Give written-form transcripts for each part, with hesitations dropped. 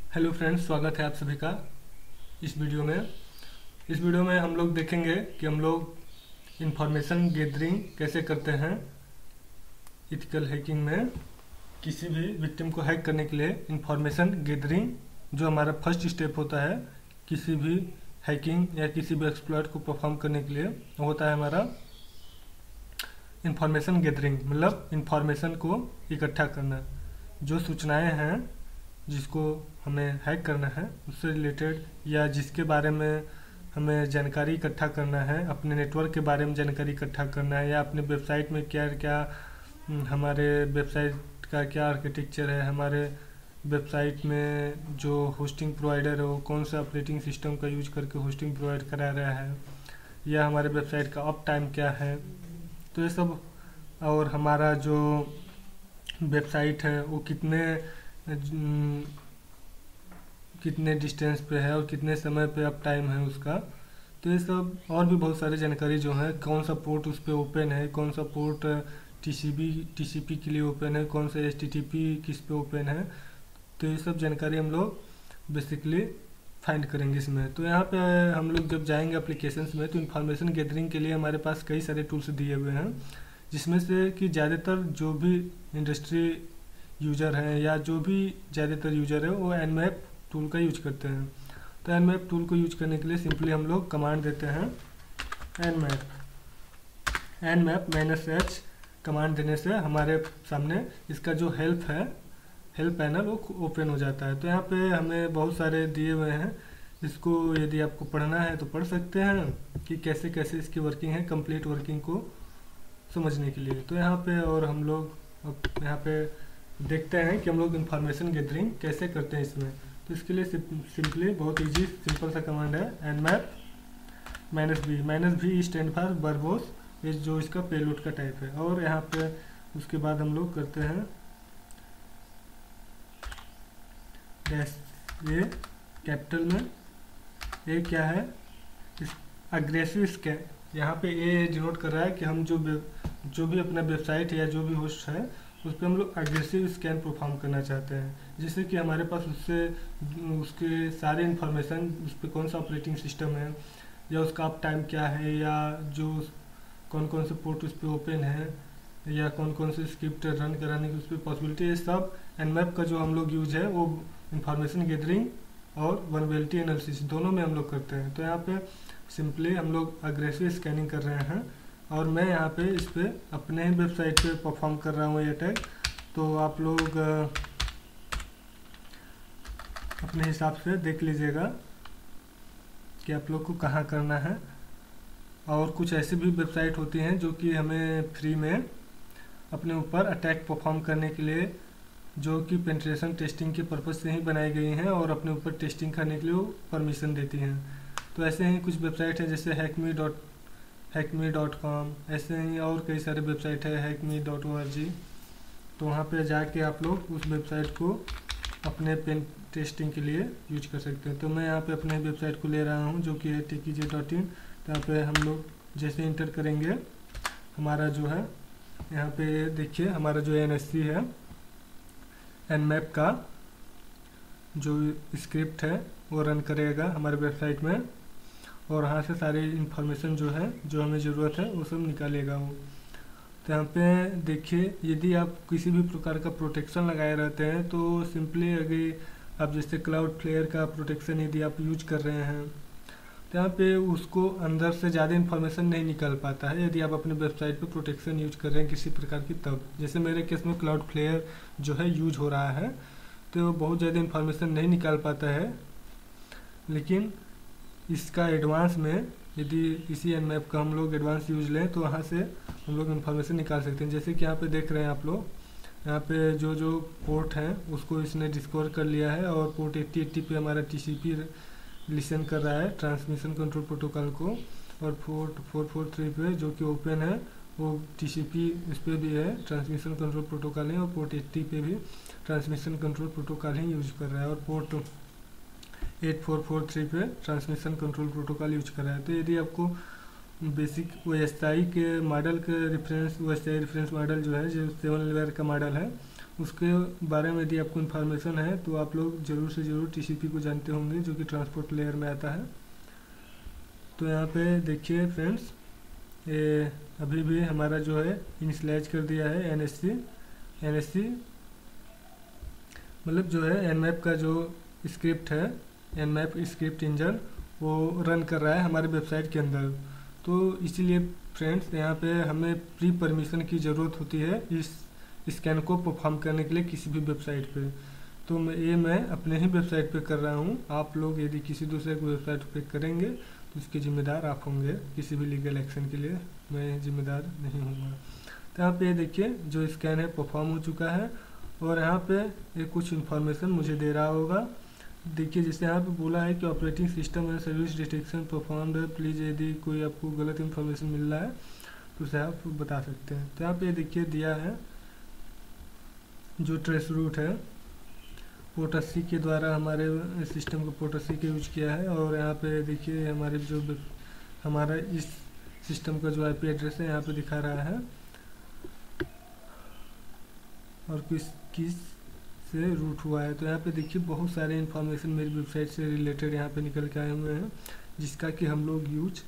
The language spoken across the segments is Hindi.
हेलो फ्रेंड्स, स्वागत है आप सभी का इस वीडियो में हम लोग देखेंगे कि हम लोग इंफॉर्मेशन गैदरिंग कैसे करते हैं इथिकल हैकिंग में। किसी भी विक्टिम को हैक करने के लिए इंफॉर्मेशन गैदरिंग जो हमारा फर्स्ट स्टेप होता है किसी भी हैकिंग या किसी भी एक्सप्लॉइट को परफॉर्म करने के लिए, होता है हमारा इंफॉर्मेशन गैदरिंग। मतलब इंफॉर्मेशन को इकट्ठा करना, जो सूचनाएं हैं जिसको हमें हैक करना है उससे रिलेटेड, या जिसके बारे में हमें जानकारी इकट्ठा करना है, अपने नेटवर्क के बारे में जानकारी इकट्ठा करना है, या अपने वेबसाइट में क्या क्या हमारे वेबसाइट का क्या आर्किटेक्चर है, हमारे वेबसाइट में जो होस्टिंग प्रोवाइडर है वो कौन सा ऑपरेटिंग सिस्टम का यूज करके होस्टिंग प्रोवाइड करा रहा है, या हमारे वेबसाइट का अप टाइम क्या है। तो ये सब, और हमारा जो वेबसाइट है वो कितने डिस्टेंस पे है और कितने समय पे अप टाइम है उसका। तो ये सब और भी बहुत सारी जानकारी जो है, कौन सा पोर्ट उस पर ओपन है, कौन सा पोर्ट टीसीपी के लिए ओपन है, कौन सा एचटीटीपी किस पे ओपन है। तो ये सब जानकारी हम लोग बेसिकली फाइंड करेंगे इसमें। तो यहाँ पे हम लोग जब जाएंगे एप्लीकेशंस में तो इन्फॉर्मेशन गैदरिंग के लिए हमारे पास कई सारे टूल्स दिए हुए हैं, जिसमें से कि ज़्यादातर जो भी इंडस्ट्री यूज़र हैं या जो भी ज़्यादातर यूज़र है वो nmap टूल का यूज करते हैं। तो nmap टूल को यूज करने के लिए सिंपली हम लोग कमांड देते हैं nmap -h कमांड देने से हमारे सामने इसका जो हेल्प पैनल वो ओपन हो जाता है। तो यहाँ पे हमें बहुत सारे दिए हुए हैं, इसको यदि आपको पढ़ना है तो पढ़ सकते हैं कि कैसे कैसे इसकी वर्किंग है, कंप्लीट वर्किंग को समझने के लिए। तो यहाँ पे और हम लोग अब यहाँ पे देखते हैं कि हम लोग इंफॉर्मेशन गैदरिंग कैसे करते हैं इसमें। तो इसके लिए सिंपली बहुत इजी सिंपल सा कमांड है nmap -v stand for verbose, ये जो इसका पेलोड का टाइप है। और यहाँ पे उसके बाद हम लोग करते हैं ये कैपिटल में, ये क्या है, अग्रेसिव स्कैन। यहाँ पे ये डिनोट कर रहा है कि हम जो भी अपना वेबसाइट है या जो भी होस्ट है उस पर हम लोग अग्रेसिव स्कैन परफॉर्म करना चाहते हैं, जिससे कि हमारे पास उसके सारे इन्फॉर्मेशन, उस पर कौन सा ऑपरेटिंग सिस्टम है, या उसका अप टाइम क्या है, या जो कौन कौन से पोर्ट उस पर ओपन है, या कौन कौन से स्क्रिप्ट रन कराने की उस पर पॉसिबिलिटी, ये सब nmap का जो हम लोग यूज है वो इंफॉर्मेशन गैदरिंग और वल्नरेबिलिटी एनालिसिस दोनों में हम लोग करते हैं। तो यहाँ पे सिंपली हम लोग अग्रेसिव स्कैनिंग कर रहे हैं, और मैं यहाँ पे इस पे अपने ही वेबसाइट पे परफॉर्म कर रहा हूँ ये अटैक। तो आप लोग अपने हिसाब से देख लीजिएगा कि आप लोग को कहाँ करना है। और कुछ ऐसी भी वेबसाइट होती हैं जो कि हमें फ्री में अपने ऊपर अटैक परफॉर्म करने के लिए, जो कि पेनिट्रेशन टेस्टिंग के पर्पज़ से ही बनाई गई हैं और अपने ऊपर टेस्टिंग करने के लिए वो परमिशन देती हैं। तो ऐसे ही कुछ वेबसाइट हैं जैसे hackme.com, ऐसे ही और कई सारे वेबसाइट है hackme.org। तो वहाँ पे जाके आप लोग उस वेबसाइट को अपने पेन टेस्टिंग के लिए यूज कर सकते हैं। तो मैं यहाँ पे अपने वेबसाइट को ले रहा हूँ जो कि है techij.in। तो यहाँ पे हम लोग जैसे इंटर करेंगे, हमारा जो है यहाँ पे देखिए हमारा जो NSC है, nmap का जो स्क्रिप्ट है वो रन करेगा हमारे वेबसाइट में, और यहाँ से सारी इन्फॉर्मेशन जो है जो हमें ज़रूरत है वो सब निकालेगा वो। तो यहाँ पे देखिए, यदि आप किसी भी प्रकार का प्रोटेक्शन लगाए रहते हैं तो सिंपली अगर आप जैसे क्लाउडफ्लेयर का प्रोटेक्शन यदि आप यूज कर रहे हैं तो यहाँ पे उसको अंदर से ज़्यादा इन्फॉर्मेशन नहीं निकाल पाता है यदि आप अपने वेबसाइट पे प्रोटेक्शन यूज कर रहे हैं किसी प्रकार की। तब जैसे मेरे केस में क्लाउडफ्लेयर जो है यूज हो रहा है तो बहुत ज़्यादा इन्फॉर्मेशन नहीं निकाल पाता है, लेकिन इसका एडवांस में यदि इसी nmap का हम लोग एडवांस यूज लें तो वहाँ से हम लोग इन्फॉर्मेशन निकाल सकते हैं। जैसे कि यहाँ पे देख रहे हैं आप लोग, यहाँ पे जो पोर्ट हैं उसको इसने डिस्कवर कर लिया है, और पोर्ट 8080 पे हमारा TCP लिसन कर रहा है ट्रांसमिशन कंट्रोल प्रोटोकॉल को, और पोर्ट 443 पे जो कि ओपन है वो TCP इस पर भी है, ट्रांसमिशन कंट्रोल प्रोटोकॉल है, और पोर्ट 80 पे भी ट्रांसमिशन कंट्रोल प्रोटोकॉल ही यूज कर रहा है, और पोर्ट 8443 पे ट्रांसमिशन कंट्रोल प्रोटोकॉल यूज कर रहा है। तो यदि आपको बेसिक OSI के मॉडल के रेफरेंस मॉडल जो है जो 7 लेयर का मॉडल है उसके बारे में यदि आपको इन्फॉर्मेशन है तो आप लोग ज़रूर से ज़रूर TCP को जानते होंगे, जो कि ट्रांसपोर्ट लेयर में आता है। तो यहाँ पे देखिए फ्रेंड्स, ये अभी भी हमारा जो है इनिशियलाइज कर दिया है NSC मतलब जो है Nmap का जो स्क्रिप्ट है, Nmap स्क्रिप्ट इंजन वो रन कर रहा है हमारे वेबसाइट के अंदर। तो इसीलिए फ्रेंड्स यहाँ पे हमें प्री परमिशन की ज़रूरत होती है इस स्कैन को परफॉर्म करने के लिए किसी भी वेबसाइट पे। तो मैं अपने ही वेबसाइट पे कर रहा हूँ। आप लोग यदि किसी दूसरे की वेबसाइट पे करेंगे तो उसके जिम्मेदार आप होंगे, किसी भी लीगल एक्शन के लिए मैं जिम्मेदार नहीं हूँगा। तो यहाँ पे देखिए जो स्कैन है परफॉर्म हो चुका है, और यहाँ पे ये कुछ इन्फॉर्मेशन मुझे दे रहा होगा। देखिए जैसे यहाँ पे बोला है कि operating system and service detection performed है, प्लीज़ यदि कोई आपको गलत इन्फॉर्मेशन मिल रहा है तो उसे आप बता सकते हैं। तो यहाँ पे देखिए दिया है जो ट्रेस रूट है पोर्ट 80 के द्वारा हमारे सिस्टम को पोर्ट 80 का यूज किया है, और यहाँ पे देखिए हमारे जो हमारा इस सिस्टम का जो IP एड्रेस है यहाँ पे दिखा रहा है, और किस से रूट हुआ है। तो यहाँ पे देखिए बहुत सारे इन्फॉर्मेशन मेरी वेबसाइट से रिलेटेड यहाँ पे निकल के आए हुए हैं, जिसका कि हम लोग यूज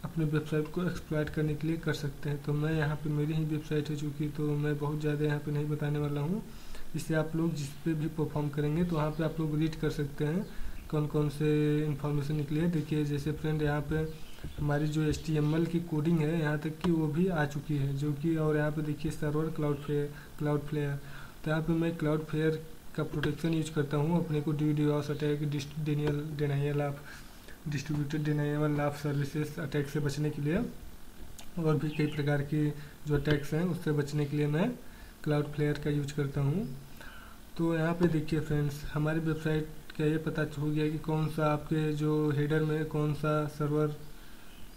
अपने वेबसाइट को एक्सप्लॉइट करने के लिए कर सकते हैं। तो मैं यहाँ पे मेरी ही वेबसाइट है चूँकि, तो मैं बहुत ज़्यादा यहाँ पे नहीं बताने वाला हूँ। इससे आप लोग जिस पे भी परफॉर्म करेंगे तो वहाँ पे आप लोग रीड कर सकते हैं कौन कौन से इन्फॉर्मेशन निकली है। देखिए जैसे फ्रेंड यहाँ पे हमारी जो HTML की कोडिंग है यहाँ तक कि वो भी आ चुकी है, जो कि, और यहाँ पे देखिए सर्वर क्लाउडफ्लेयर। तो यहाँ पे मैं क्लाउडफ्लेयर का प्रोटेक्शन यूज करता हूँ अपने को DDoS attack, distributed denial of services attack से बचने के लिए, और भी कई प्रकार की जो अटैक्स हैं उससे बचने के लिए मैं क्लाउडफ्लेयर का यूज करता हूँ। तो यहाँ पे देखिए फ्रेंड्स हमारी वेबसाइट का ये पता हो गया कि कौन सा आपके जो हेडर में कौन सा सर्वर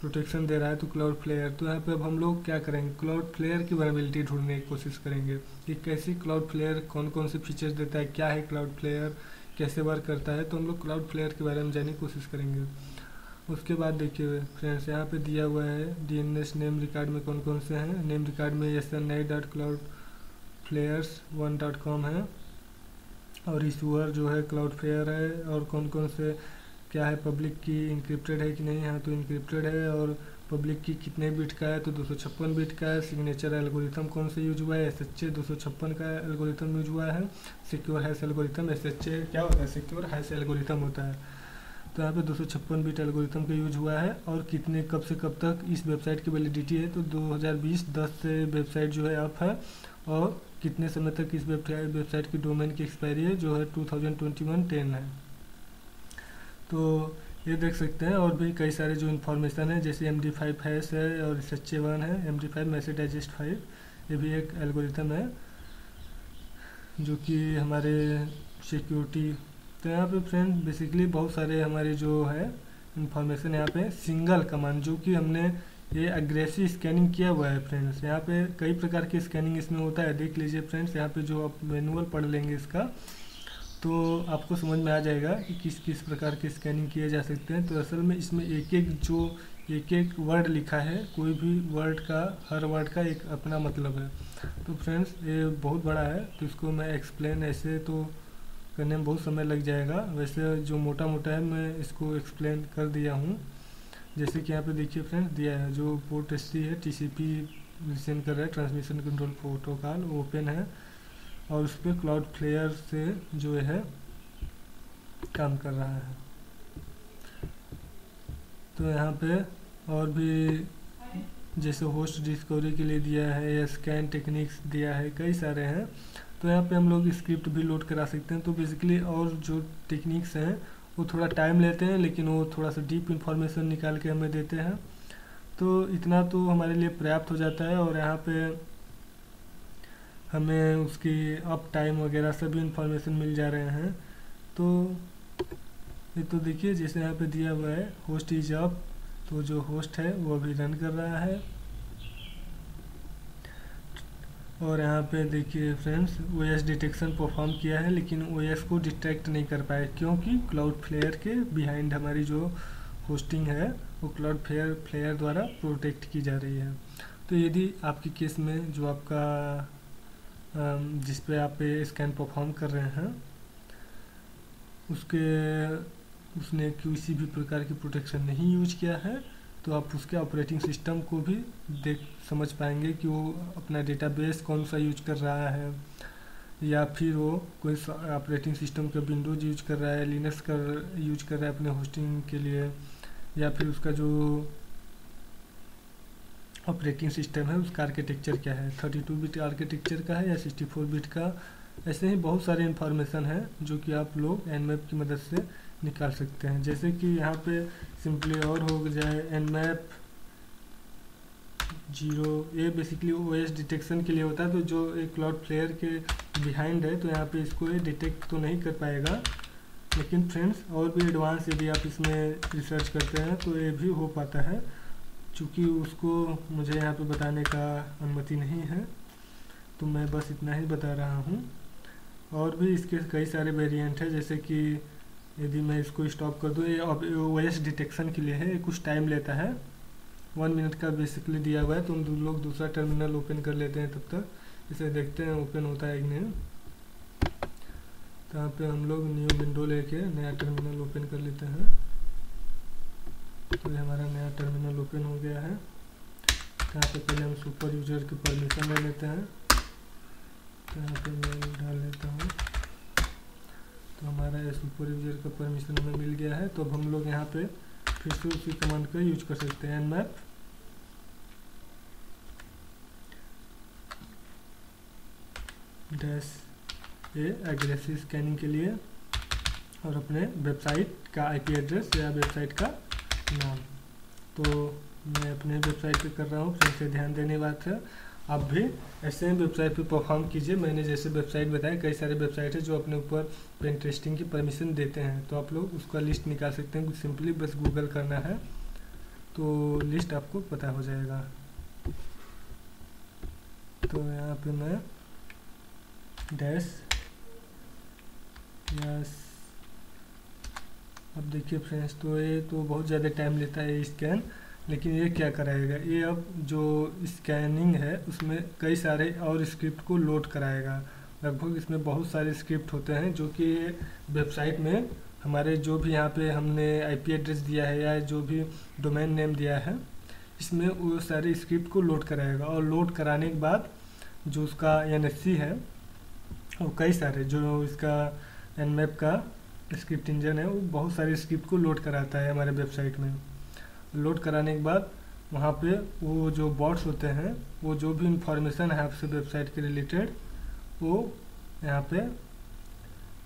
प्रोटेक्शन दे रहा है, तो क्लाउडफ्लेयर। तो यहाँ पे अब हम लोग क्या करेंगे, क्लाउडफ्लेयर की वल्नरेबिलिटी ढूंढने की कोशिश करेंगे कि कैसे क्लाउडफ्लेयर कौन कौन से फीचर्स देता है, क्या है क्लाउडफ्लेयर, कैसे वर्क करता है। तो हम लोग क्लाउडफ्लेयर के बारे में जानने की कोशिश करेंगे। उसके बाद देखिए फ्रेंड्स यहाँ पे दिया हुआ है DNS नेम रिकॉर्ड में कौन कौन से हैं। नेम रिकॉर्ड में sni.cloudflares1.com है, और इशूअर जो है क्लाउडफ्लेयर है, और कौन कौन से क्या है, पब्लिक की इंक्रिप्टेड है कि नहीं, यहाँ तो इंक्रिप्टेड है, और पब्लिक की कितने बिट का है, तो 256 बिट का है। सिग्नेचर एल्गोरिथम कौन से यूज हुआ है, SHA 256 का एल्गोरिथम यूज हुआ है। सिक्योर हैश एल्गोरिथम, SHA क्या होता है, सिक्योर हैश एल्गोरिथम होता है। तो यहाँ पे 256 बिट एल्गोरिथम का यूज हुआ है, और कितने कब से कब तक इस वेबसाइट की वैलिडिटी है, तो 2020-10 से वेबसाइट जो है अप है, और कितने समय तक इस वेबसाइट की डोमेन की एक्सपायरी है जो है 2021-10 है। तो ये देख सकते हैं, और भी कई सारे जो इन्फॉर्मेशन है जैसे MD5 हैश है, और SHA1 है, MD5 मैसेज डाइजेस्ट 5, ये भी एक एल्गोरिथम है जो कि हमारे सिक्योरिटी। तो यहाँ पे फ्रेंड बेसिकली बहुत सारे हमारे जो है इन्फॉर्मेशन यहाँ पे सिंगल कमांड, जो कि हमने ये अग्रेसिव स्कैनिंग किया हुआ है फ्रेंड्स। यहाँ पे कई प्रकार की स्कैनिंग इसमें होता है, देख लीजिए फ्रेंड्स। यहाँ पे जो आप मैनुअल पढ़ लेंगे इसका तो आपको समझ में आ जाएगा कि किस किस प्रकार की स्कैनिंग किए जा सकते हैं। तो असल में इसमें एक एक वर्ड लिखा है, कोई भी वर्ड का, हर वर्ड का एक अपना मतलब है। तो फ्रेंड्स ये बहुत बड़ा है, तो इसको मैं एक्सप्लेन ऐसे तो करने में बहुत समय लग जाएगा। वैसे जो मोटा मोटा है मैं इसको एक्सप्लेन कर दिया हूँ। जैसे कि यहाँ पे देखिए फ्रेंड्स दिया है जो पोर्ट 80 है, TCP लिसन कर रहा है, ट्रांसमिशन कंट्रोल प्रोटोकॉल ओपन है, और उस पर क्लाउडफ्लेयर से जो है काम कर रहा है। तो यहाँ पे और भी जैसे होस्ट डिस्कवरी के लिए दिया है, या स्कैन टेक्निक्स दिया है, कई सारे हैं। तो यहाँ पे हम लोग स्क्रिप्ट भी लोड करा सकते हैं। तो बेसिकली और जो टेक्निक्स हैं वो थोड़ा टाइम लेते हैं, लेकिन वो थोड़ा सा डीप इंफॉर्मेशन निकाल के हमें देते हैं। तो इतना तो हमारे लिए पर्याप्त हो जाता है, और यहाँ पे हमें उसकी अप टाइम वगैरह सभी इंफॉर्मेशन मिल जा रहे हैं। तो ये तो देखिए जैसे यहाँ पे दिया हुआ है होस्ट इज अप, तो जो होस्ट है वो अभी रन कर रहा है। और यहाँ पे देखिए फ्रेंड्स OS डिटेक्शन परफॉर्म किया है, लेकिन OS को डिटेक्ट नहीं कर पाए, क्योंकि क्लाउडफ्लेयर के बिहाइंड हमारी जो होस्टिंग है वो क्लाउडफ्लेयर द्वारा प्रोटेक्ट की जा रही है। तो यदि आपके केस में जो आपका जिस पे आप स्कैन परफॉर्म कर रहे हैं उसने किसी भी प्रकार की प्रोटेक्शन नहीं यूज किया है, तो आप उसके ऑपरेटिंग सिस्टम को भी समझ पाएंगे कि वो अपना डेटाबेस कौन सा यूज कर रहा है, या फिर वो कोई ऑपरेटिंग सिस्टम का विंडोज यूज कर रहा है, लिनक्स का यूज कर रहा है अपने होस्टिंग के लिए, या फिर उसका जो ऑपरेटिंग सिस्टम है उसका आर्किटेक्चर क्या है, 32 बिट आर्किटेक्चर का है या 64 बिट का। ऐसे ही बहुत सारे इन्फॉर्मेशन है जो कि आप लोग nmap की मदद से निकाल सकते हैं। जैसे कि यहाँ पे सिंपली और हो जाए nmap 0, ये बेसिकली OS डिटेक्शन के लिए होता है, तो जो एक क्लाउड प्लेयर के बिहाइंड है तो यहाँ पे इसको ये डिटेक्ट तो नहीं कर पाएगा, लेकिन फ्रेंड्स और भी एडवांस यदि आप इसमें रिसर्च करते हैं तो ये भी हो पाता है, चूँकि उसको मुझे यहाँ पे बताने का अनुमति नहीं है, तो मैं बस इतना ही बता रहा हूँ। और भी इसके कई सारे वेरिएंट है, जैसे कि यदि मैं इसको स्टॉप कर दूँ, ये OS डिटेक्शन के लिए है, ये कुछ टाइम लेता है, 1 मिनट का बेसिकली दिया हुआ है। तो हम लोग दूसरा टर्मिनल ओपन कर लेते हैं, तब तक इसे देखते हैं ओपन होता है कि नहीं। तो यहाँ पे हम लोग न्यू विंडो लेके नया टर्मिनल ओपन कर लेते हैं। तो ये हमारा नया टर्मिनल ओपन हो गया है। यहाँ पे पहले हम सुपर यूजर की परमिशन ले लेते हैं, तो यहाँ पे मैं डाल लेता हूँ। तो हमारा ये सुपर यूजर का परमिशन हमें मिल गया है। तो अब हम लोग यहाँ पे फिर से उसी कमांड का यूज कर सकते हैं, nmap -a एग्रेसिव स्कैनिंग के लिए, और अपने वेबसाइट का IP एड्रेस या वेबसाइट का नाम। तो मैं अपने वेबसाइट पे कर रहा हूँ, फिर से ध्यान देने बात है, आप भी ऐसे ही वेबसाइट पे परफॉर्म कीजिए। मैंने जैसे वेबसाइट बताया, कई सारे वेबसाइट है जो अपने ऊपर पेन टेस्टिंग की परमिशन देते हैं, तो आप लोग उसका लिस्ट निकाल सकते हैं। सिंपली बस गूगल करना है तो लिस्ट आपको पता हो जाएगा। तो यहाँ पे मैं अब देखिए फ्रेंड्स, तो ये तो बहुत ज़्यादा टाइम लेता है स्कैन, लेकिन ये क्या कराएगा, ये अब जो स्कैनिंग है उसमें कई सारे और स्क्रिप्ट को लोड कराएगा। लगभग इसमें बहुत सारे स्क्रिप्ट होते हैं जो कि वेबसाइट में हमारे जो भी यहाँ पे हमने IP एड्रेस दिया है या जो भी डोमेन नेम दिया है, इसमें वो सारे स्क्रिप्ट को लोड कराएगा। और लोड कराने के बाद जो उसका NSC है, और कई सारे जो इसका nmap का स्क्रिप्ट इंजन है, वो बहुत सारे स्क्रिप्ट को लोड कराता है हमारे वेबसाइट में। लोड कराने के बाद वहाँ पे वो जो बॉट्स होते हैं, वो जो भी इंफॉर्मेशन है आपसे वेबसाइट के रिलेटेड, वो यहाँ पे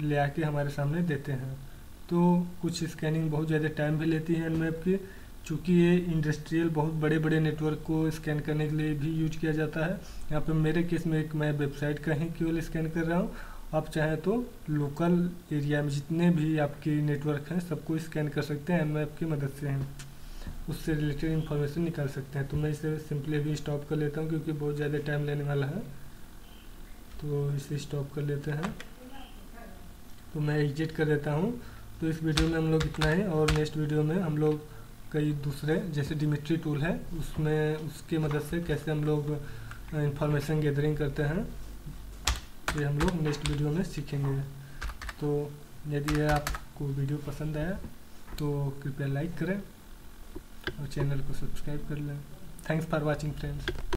ले आके हमारे सामने देते हैं। तो कुछ स्कैनिंग बहुत ज़्यादा टाइम भी लेती है nmap की, चूँकि ये इंडस्ट्रियल बहुत बड़े बड़े नेटवर्क को स्कैन करने के लिए भी यूज किया जाता है। यहाँ पे मेरे केस में मैं वेबसाइट का ही केवल स्कैन कर रहा हूँ। आप चाहें तो लोकल एरिया में जितने भी आपके नेटवर्क हैं सबको स्कैन कर सकते हैं, nmap की मदद से हैं, उससे रिलेटेड इन्फॉर्मेशन निकाल सकते हैं। तो मैं इसे सिंपली भी स्टॉप कर लेता हूँ क्योंकि बहुत ज़्यादा टाइम लेने वाला है, तो इसे स्टॉप कर लेते हैं। तो मैं एग्जिट कर देता हूँ। तो इस वीडियो में हम लोग इतना ही, और नेक्स्ट वीडियो में हम लोग कई दूसरे जैसे डिमिट्री टूल है उसके मदद से कैसे हम लोग इंफॉर्मेशन गैदरिंग करते हैं, ये हम लोग नेक्स्ट वीडियो में सीखेंगे। तो यदि आपको वीडियो पसंद आया तो कृपया लाइक करें और चैनल को सब्सक्राइब कर लें। Thanks for watching friends.